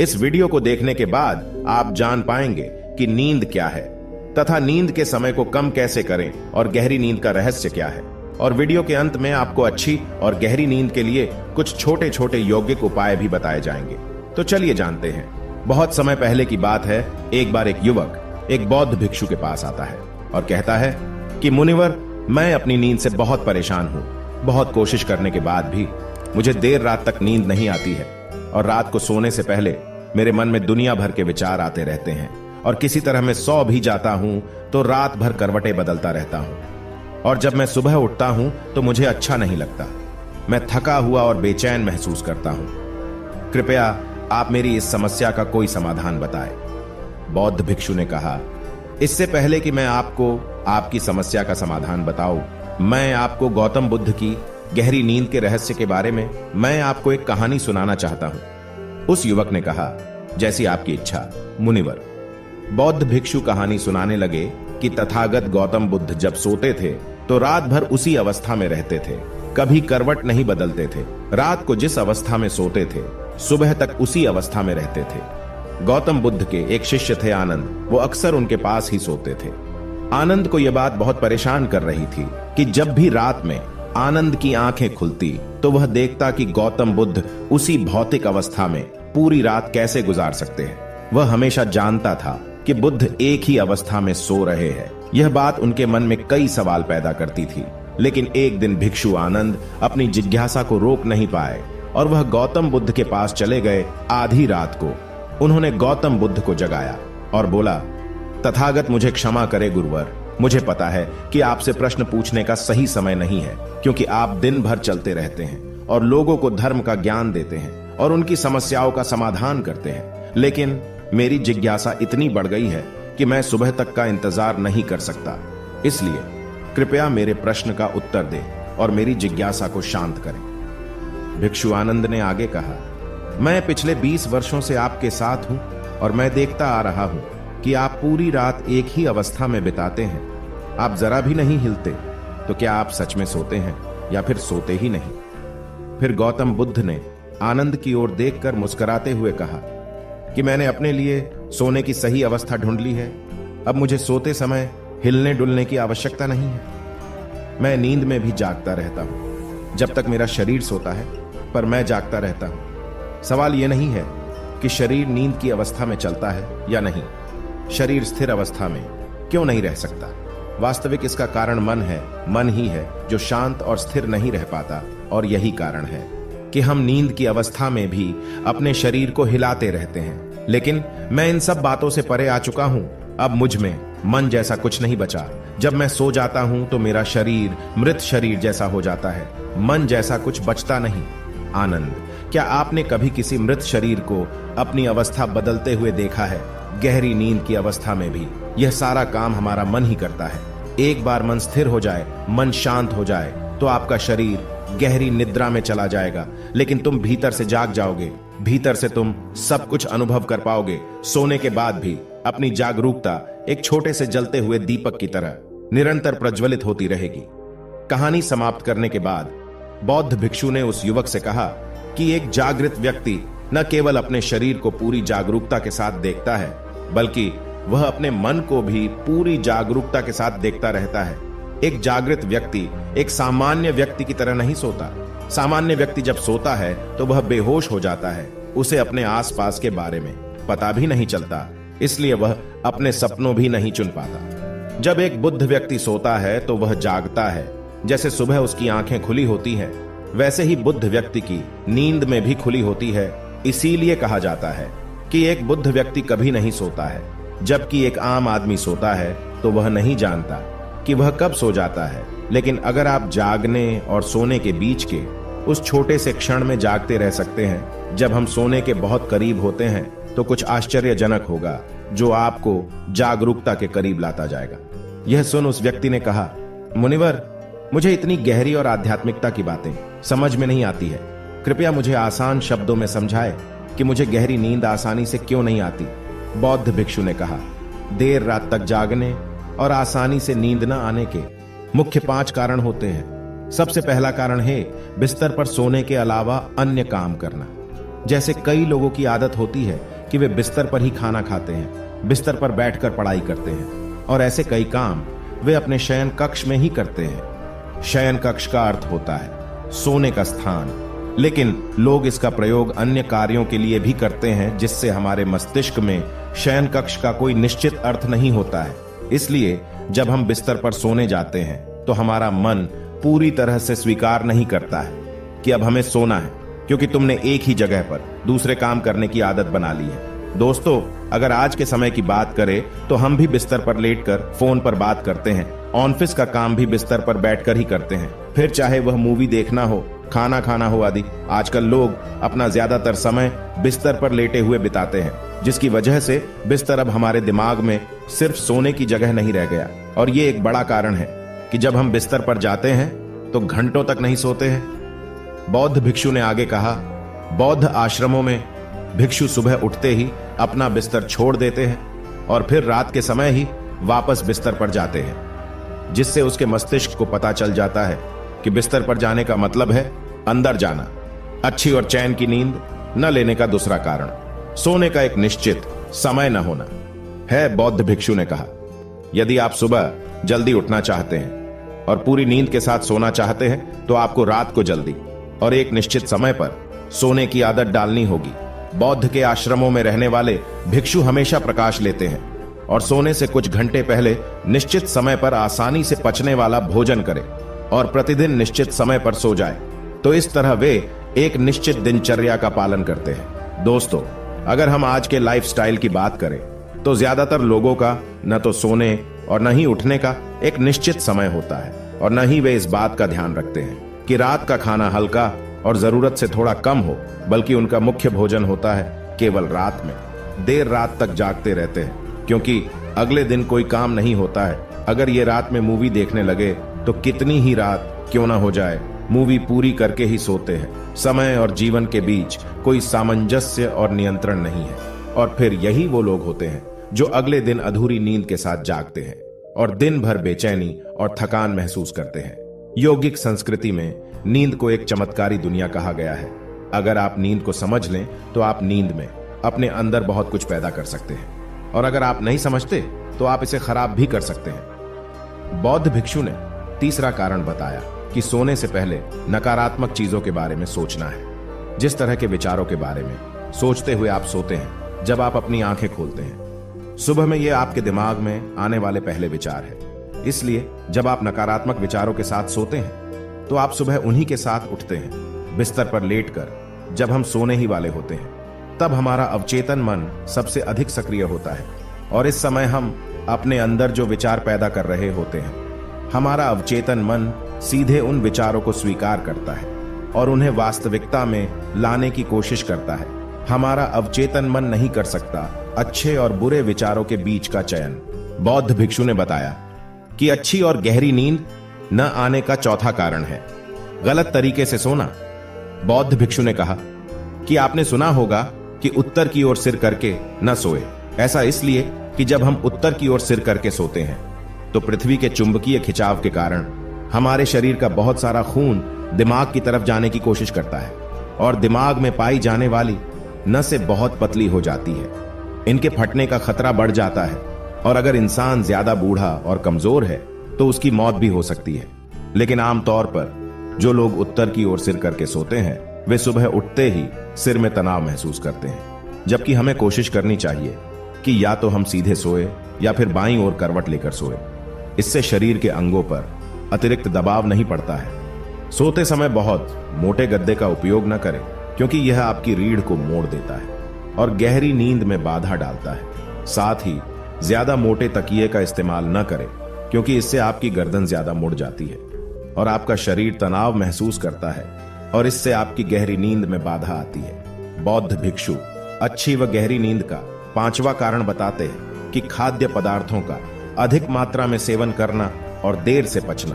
इस वीडियो को देखने के बाद आप जान पाएंगे कि नींद क्या है तथा नींद के समय को कम कैसे करें और गहरी नींद का रहस्य क्या है। और वीडियो के अंत में आपको अच्छी और गहरी नींद के लिए कुछ छोटे छोटे यौगिक उपाय भी बताए जाएंगे। तो चलिए जानते हैं। बहुत समय पहले की बात है, एक बार एक युवक एक बौद्ध भिक्षु के पास आता है और कहता है कि मुनिवर, मैं अपनी नींद से बहुत परेशान हूँ। बहुत कोशिश करने के बाद भी मुझे देर रात तक नींद नहीं आती है और रात को सोने से पहले मेरे मन में दुनिया भर के विचार आते रहते हैं और किसी तरह मैं सो भी जाता हूं तो रात भर करवटें बदलता रहता हूं और जब मैं सुबह उठता हूं तो मुझे अच्छा नहीं लगता। मैं थका हुआ और बेचैन महसूस करता हूं। कृपया आप मेरी इस समस्या का कोई समाधान बताएं। बौद्ध भिक्षु ने कहा, इससे पहले कि मैं आपको आपकी समस्या का समाधान बताऊं, मैं आपको गौतम बुद्ध की गहरी नींद के रहस्य के बारे में मैं आपको एक कहानी सुनाना चाहता हूं। उस युवक ने कहा, जैसी आपकी इच्छा मुनिवर। बौद्ध भिक्षु कहानी सुनाने लगे कि तथागत गौतम बुद्ध जब सोते थे तो रात भर उसी अवस्था में रहते थे, कभी करवट नहीं बदलते थे। रात को जिस अवस्था में सोते थे सुबह तक उसी अवस्था में रहते थे। गौतम बुद्ध के एक शिष्य थे आनंद, वो अक्सर उनके पास ही सोते थे। आनंद को यह बात बहुत परेशान कर रही थी कि जब भी रात में आनंद की आंखें खुलती तो वह देखता कि गौतम बुद्ध उसी भौतिक अवस्था में पूरी रात कैसे गुजार सकते हैं। वह हमेशा जानता था कि बुद्ध एक ही अवस्था में सो रहे हैं। यह बात उनके मन में कई सवाल पैदा करती थी। लेकिन एक दिन भिक्षु आनंद अपनी जिज्ञासा को रोक नहीं पाए और वह गौतम बुद्ध के पास चले गए। आधी रात को उन्होंने गौतम बुद्ध को जगाया और बोला, तथागत मुझे क्षमा करे गुरुवर, मुझे पता है कि आपसे प्रश्न पूछने का सही समय नहीं है, क्योंकि आप दिन भर चलते रहते हैं और लोगों को धर्म का ज्ञान देते हैं और उनकी समस्याओं का समाधान करते हैं। लेकिन मेरी जिज्ञासा इतनी बढ़ गई है कि मैं सुबह तक का इंतजार नहीं कर सकता। इसलिए कृपया मेरे प्रश्न का उत्तर दें और मेरी जिज्ञासा को शांत करें। भिक्षु आनंद ने आगे कहा, मैं पिछले 20 वर्षों से आपके साथ हूं और मैं देखता आ रहा हूं कि आप पूरी रात एक ही अवस्था में बिताते हैं। आप जरा भी नहीं हिलते। तो क्या आप सच में सोते हैं या फिर सोते ही नहीं? फिर गौतम बुद्ध ने आनंद की ओर देखकर मुस्कुराते हुए कहा कि मैंने अपने लिए सोने की सही अवस्था ढूंढ ली है। अब मुझे सोते समय हिलने डुलने की आवश्यकता नहीं है। मैं नींद में भी जागता रहता हूं जब तक मेरा शरीर सोता है, पर मैं जागता रहता हूं। सवाल यह नहीं है कि शरीर नींद की अवस्था में चलता है या नहीं, शरीर स्थिर अवस्था में क्यों नहीं रह सकता। वास्तविक इसका कारण मन है। मन ही है जो शांत और स्थिर नहीं रह पाता और यही कारण है कि हम नींद की अवस्था में भी अपने शरीर को हिलाते रहते हैं। लेकिन मैं इन सब बातों से परे आ चुका हूं। अब मुझ में मन जैसा कुछ नहीं बचा। जब मैं सो जाता हूं तो मेरा शरीर मृत शरीर जैसा हो जाता है। मन जैसा कुछ बचता नहीं। आनंद, क्या आपने कभी किसी मृत शरीर को अपनी अवस्था बदलते हुए देखा है? गहरी नींद की अवस्था में भी यह सारा काम हमारा मन ही करता है। एक बार मन स्थिर हो जाए, मन शांत हो जाए तो आपका शरीर गहरी निद्रा में चला जाएगा, लेकिन तुम भीतर से जाग जाओगे। भीतर से तुम सब कुछ अनुभव कर पाओगे। सोने के बाद भी अपनी जागरूकता एक छोटे से जलते हुए दीपक की तरह निरंतर प्रज्वलित होती रहेगी। कहानी समाप्त करने के बाद बौद्ध भिक्षु ने उस युवक से कहा कि एक जागृत व्यक्ति न केवल अपने शरीर को पूरी जागरूकता के साथ देखता है, बल्कि वह अपने मन को भी पूरी जागरूकता के साथ देखता रहता है। एक जागृत व्यक्ति एक सामान्य व्यक्ति की तरह नहीं सोता। सामान्य व्यक्ति जब सोता है तो वह बेहोश हो जाता है। उसे अपने आसपास के बारे में पता भी नहीं चलता, इसलिए वह अपने सपनों भी नहीं चुन पाता। जब एक बुद्ध व्यक्ति सोता है तो वह जागता है। जैसे सुबह उसकी आंखें खुली होती हैं, वैसे ही बुद्ध व्यक्ति की नींद में भी खुली होती है। इसीलिए कहा जाता है कि एक बुद्ध व्यक्ति कभी नहीं सोता है, जबकि एक आम आदमी सोता है तो वह नहीं जानता कि वह कब सो जाता है। लेकिन अगर आप जागने और सोने के बीच के उस छोटे से क्षण में जागते रह सकते हैं, जब हम सोने के बहुत करीब होते हैं, तो कुछ आश्चर्यजनक होगा जो आपको जागरूकता के करीब लाता जाएगा। यह सुन उस व्यक्ति ने कहा, मुनिवर, मुझे इतनी गहरी और आध्यात्मिकता की बातें समझ में नहीं आती है। कृपया मुझे आसान शब्दों में समझाए कि मुझे गहरी नींद आसानी से क्यों नहीं आती। बौद्ध भिक्षु ने कहा, देर रात तक जागने और आसानी से नींद न आने के मुख्य 5 कारण होते हैं। सबसे पहला कारण है बिस्तर पर सोने के अलावा अन्य काम करना। जैसे कई लोगों की आदत होती है कि वे बिस्तर पर ही खाना खाते हैं, बिस्तर पर बैठकर पढ़ाई करते हैं और ऐसे कई काम वे अपने शयन कक्ष में ही करते हैं। शयन कक्ष का अर्थ होता है सोने का स्थान, लेकिन लोग इसका प्रयोग अन्य कार्यों के लिए भी करते हैं, जिससे हमारे मस्तिष्क में शयन कक्ष का कोई निश्चित अर्थ नहीं होता है। इसलिए जब हम बिस्तर पर सोने जाते हैं तो हमारा मन पूरी तरह से स्वीकार नहीं करता है कि अब हमें सोना है, क्योंकि तुमने एक ही जगह पर दूसरे काम करने की आदत बना ली है। दोस्तों, अगर आज के समय की बात करें तो हम भी बिस्तर पर लेटकर फोन पर बात करते हैं, ऑफिस का काम भी बिस्तर पर बैठकर ही करते हैं, फिर चाहे वह मूवी देखना हो, खाना खाना हो आदि। आजकल लोग अपना ज्यादातर समय बिस्तर पर लेटे हुए बिताते हैं, जिसकी वजह से बिस्तर अब हमारे दिमाग में सिर्फ सोने की जगह नहीं रह गया। और ये एक बड़ा कारण है कि जब हम बिस्तर पर जाते हैं तो घंटों तक नहीं सोते हैं। बौद्ध भिक्षु ने आगे कहा, बौद्ध आश्रमों में भिक्षु सुबह उठते ही अपना बिस्तर छोड़ देते हैं और फिर रात के समय ही वापस बिस्तर पर जाते हैं, जिससे उसके मस्तिष्क को पता चल जाता है कि बिस्तर पर जाने का मतलब है अंदर जाना। अच्छी और चैन की नींद न लेने का दूसरा कारण सोने का एक निश्चित समय न होना है, बौद्ध भिक्षु ने कहा। यदि आप सुबह जल्दी उठना चाहते हैं और पूरी नींद के साथ सोना चाहते हैं तो आपको रात को जल्दी और एक निश्चित समय पर सोने की आदत डालनी होगी। बौद्ध के आश्रमों में रहने वाले भिक्षु हमेशा प्रकाश लेते हैं और सोने से कुछ घंटे पहले निश्चित समय पर आसानी से पचने वाला भोजन करें और प्रतिदिन निश्चित समय पर सो जाए। तो इस तरह वे एक निश्चित दिनचर्या का पालन करते हैं। दोस्तों, अगर हम आज के लाइफस्टाइल की बात करें तो ज्यादातर लोगों का न तो सोने और न ही उठने का एक निश्चित समय होता है, और न ही वे इस बात का ध्यान रखते हैं कि रात का खाना हल्का और जरूरत से थोड़ा कम हो, बल्कि उनका मुख्य भोजन होता है केवल रात में। देर रात तक जागते रहते हैं क्योंकि अगले दिन कोई काम नहीं होता है। अगर ये रात में मूवी देखने लगे तो कितनी ही रात क्यों ना हो जाए, मूवी पूरी करके ही सोते हैं। समय और जीवन के बीच कोई सामंजस्य और नियंत्रण नहीं है, और फिर यही वो लोग होते हैं जो अगले दिन अधूरी नींद के साथ जागते हैं और दिन भर बेचैनी और थकान महसूस करते हैं। यौगिक संस्कृति में नींद को एक चमत्कारी दुनिया कहा गया है। अगर आप नींद को समझ लें तो आप नींद में अपने अंदर बहुत कुछ पैदा कर सकते हैं, और अगर आप नहीं समझते तो आप इसे खराब भी कर सकते हैं। बौद्ध भिक्षु ने तीसरा कारण बताया कि सोने से पहले नकारात्मक चीजों के बारे में सोचना है। जिस तरह के विचारों के बारे में सोचते हुए आप सोते हैं जब आप अपनी आंखें खोलते हैं, सुबह में ये आपके दिमाग में आने वाले पहले विचार है। इसलिए जब आप नकारात्मक विचारों के साथ सोते हैं तो आप सुबह उन्हीं के साथ उठते हैं। बिस्तर पर लेटकर जब हम सोने ही वाले होते हैं तब हमारा अवचेतन मन सबसे अधिक सक्रिय होता है, और इस समय हम अपने अंदर जो विचार पैदा कर रहे होते हैं, हमारा अवचेतन मन सीधे उन विचारों को स्वीकार करता है और उन्हें वास्तविकता में लाने की कोशिश करता है। हमारा अवचेतन मन नहीं कर सकता अच्छे और बुरे विचारों के बीच का चयन। बौद्ध भिक्षु ने बताया कि अच्छी और गहरी नींद न आने का चौथा कारण है गलत तरीके से सोना। बौद्ध भिक्षु ने कहा कि आपने सुना होगा कि उत्तर की ओर सिर करके न सोए। ऐसा इसलिए कि जब हम उत्तर की ओर सिर करके सोते हैं तो पृथ्वी के चुंबकीय खिंचाव के कारण हमारे शरीर का बहुत सारा खून दिमाग की तरफ जाने की कोशिश करता है, और दिमाग में पाई जाने वाली नसें बहुत पतली हो जाती है। इनके फटने का खतरा बढ़ जाता है, और अगर इंसान ज्यादा बूढ़ा और कमजोर है तो उसकी मौत भी हो सकती है। लेकिन आमतौर पर जो लोग उत्तर की ओर सिर करके सोते हैं वे सुबह उठते ही सिर में तनाव महसूस करते हैं, जबकि हमें कोशिश करनी चाहिए कि या तो हम सीधे सोए या फिर बाईं ओर करवट लेकर सोए। इससे शरीर के अंगों पर अतिरिक्त दबाव नहीं पड़ता है। सोते समय बहुत मोटे गद्दे का उपयोग न करें, क्योंकि यह आपकी रीढ़ को मोड़ देता है और गहरी नींद में बाधा डालता है। साथ ही ज्यादा मोटे तकिए का इस्तेमाल न करें, क्योंकि इससे आपकी गर्दन ज्यादा मुड़ जाती है और आपका शरीर तनाव महसूस करता है, और इससे आपकी गहरी नींद में बाधा आती है। बौद्ध भिक्षु अच्छी व गहरी नींद का पांचवा कारण बताते हैं कि खाद्य पदार्थों का अधिक मात्रा में सेवन करना और देर से पचना।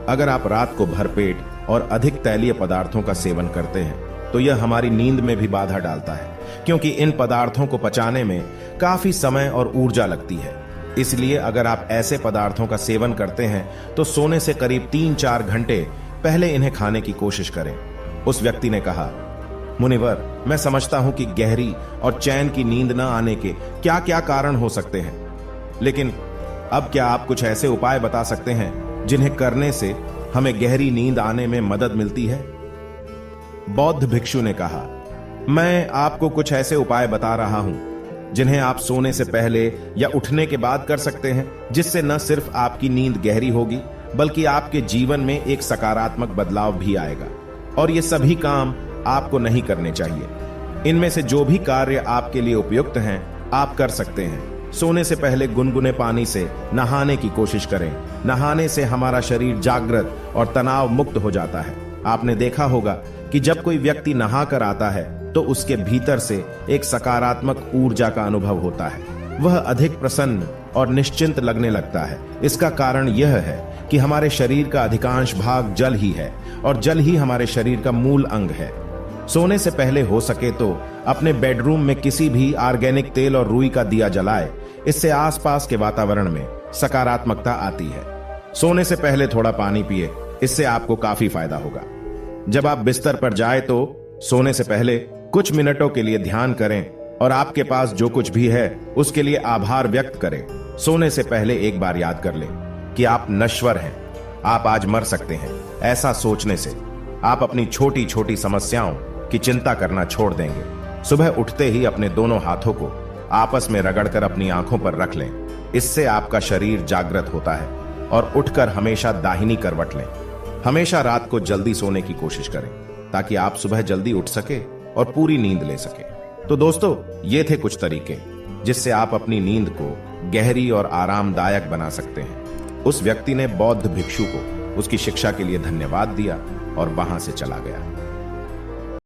अगर आप रात को भरपेट और अधिक तैलीय पदार्थों का सेवन करते हैं तो यह हमारी नींद में भी बाधा डालता है, क्योंकि इन पदार्थों को पचाने में काफी समय और ऊर्जा लगती है। इसलिए अगर आप ऐसे पदार्थों का सेवन करते हैं तो सोने से करीब 3-4 घंटे पहले इन्हें खाने की कोशिश करें। उस व्यक्ति ने कहा, मुनिवर, मैं समझता हूं कि गहरी और चैन की नींद न आने के क्या क्या कारण हो सकते हैं, लेकिन अब क्या आप कुछ ऐसे उपाय बता सकते हैं जिन्हें करने से हमें गहरी नींद आने में मदद मिलती है? बौद्ध भिक्षु ने कहा, मैं आपको कुछ ऐसे उपाय बता रहा हूं जिन्हें आप सोने से पहले या उठने के बाद कर सकते हैं, जिससे न सिर्फ आपकी नींद गहरी होगी बल्कि आपके जीवन में एक सकारात्मक बदलाव भी आएगा। और ये सभी काम आपको नहीं करने चाहिए। इनमें से जो भी कार्य आपके लिए उपयुक्त हैं आप कर सकते हैं। सोने से पहले गुनगुने पानी से नहाने की कोशिश करें। नहाने से हमारा शरीर जागृत और तनाव मुक्त हो जाता है। आपने देखा होगा कि जब कोई व्यक्ति नहा कर आता है तो उसके भीतर से एक सकारात्मक ऊर्जा का अनुभव होता है। वह अधिक प्रसन्न और निश्चिंत लगने लगता है। इसका कारण यह है कि हमारे शरीर का अधिकांश भाग जल ही है और जल ही हमारे शरीर का मूल अंग है। सोने से पहले हो सके तो अपने बेडरूम में किसी भी ऑर्गेनिक तेल और रुई का दिया जलाए। इससे आसपास के वातावरण में सकारात्मकता आती है। सोने से पहले थोड़ा पानी पिए, इससे आपको काफी फायदा होगा। जब आप बिस्तर पर जाए तो सोने से पहले कुछ मिनटों के लिए ध्यान करें और आपके पास जो कुछ भी है उसके लिए आभार व्यक्त करें। सोने से पहले एक बार याद कर लें कि आप नश्वर हैं, आप आज मर सकते हैं। ऐसा सोचने से आप अपनी छोटी छोटी समस्याओं की चिंता करना छोड़ देंगे। सुबह उठते ही अपने दोनों हाथों को आपस में रगड़कर अपनी आंखों पर रख लें। इससे आपका शरीर जागृत होता है। और उठकर हमेशा दाहिनी करवट लें। हमेशा रात को जल्दी सोने की कोशिश करें ताकि आप सुबह जल्दी उठ सके और पूरी नींद ले सके। तो दोस्तों, ये थे कुछ तरीके जिससे आप अपनी नींद को गहरी और आरामदायक बना सकते हैं। उस व्यक्ति ने बौद्ध भिक्षु को उसकी शिक्षा के लिए धन्यवाद दिया और वहां से चला गया।